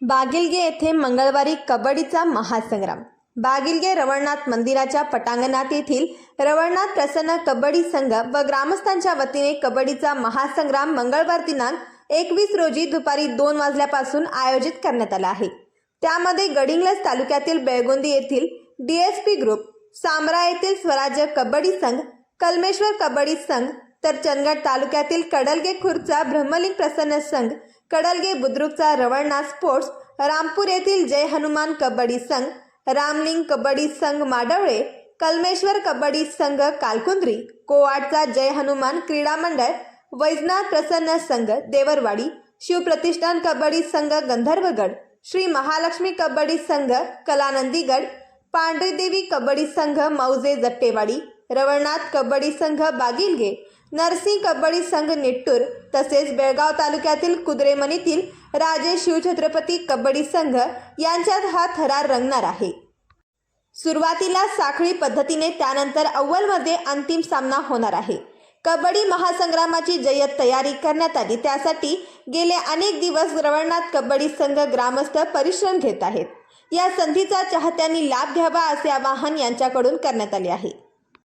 बागिलगे येथे मंगळवारी कबड्डीचा महासंग्राम। बागिलगे रवळनाथ मंदिराच्या पटांगणात येथील रवळनाथ प्रसन्न कबड्डी संघ व ग्रामस्थांच्या वतीने कबड्डीचा महासंग्राम मंगळवार दिनांक 21 रोजी दुपारी 2 वाजल्यापासून आयोजित करण्यात आला आहे। त्यामध्ये गडिंग्लज तालुक्यातील बेळगोंदी येथील डीएसपी ग्रुप, सामरा येथील स्वराज्य कबड्डी संघ, कलमेश्वर कबड्डी संघ, तर चंदगड तालुक्यातील कडलगे खुर्दचा ब्रह्मलिंग प्रसन्न संघ, कडलगे बुद्रुकचा रवळनाथ स्पोर्ट्स, रामपूर येथील जय हनुमान कबड्डी संघ, रामलिंग कबड्डी संघ माडवळे, कलमेश्वर कबड्डी संघ कालकुंद्री, कोवाडचा जय हनुमान क्रीडा मंडळ, वैजनाथ प्रसन्न संघ देवरवाडी, शिवप्रतिष्ठान कबड्डी संघ गंधर्वगड, श्री महालक्ष्मी कबड्डी संघ कलानंदीगड, पांढरीदेवी कबड्डी संघ मौजे जट्टेवाडी, रवळनाथ कबड्डी संघ बागिलगे, नरसिंग कबड्डी संघ निट्टूर तसेच बेळगाव तालुक्यातील कुद्रेमणीतील राजे शिवछत्रपती कबड्डी संघ यांच्यात हा थरार रंगणार आहे। सुरुवातीला साखळी पद्धतीने, त्यानंतर अव्वलमध्ये अंतिम सामना होणार आहे। कबड्डी महासंग्रामाची जय्यत तयारी करण्यात आली, त्यासाठी गेले अनेक दिवस रवळनाथ कबड्डी संघ ग्रामस्थ परिश्रम घेत आहेत। या संधीचा चाहत्यांनी लाभ घ्यावा असे आवाहन यांच्याकडून करण्यात आले आहे।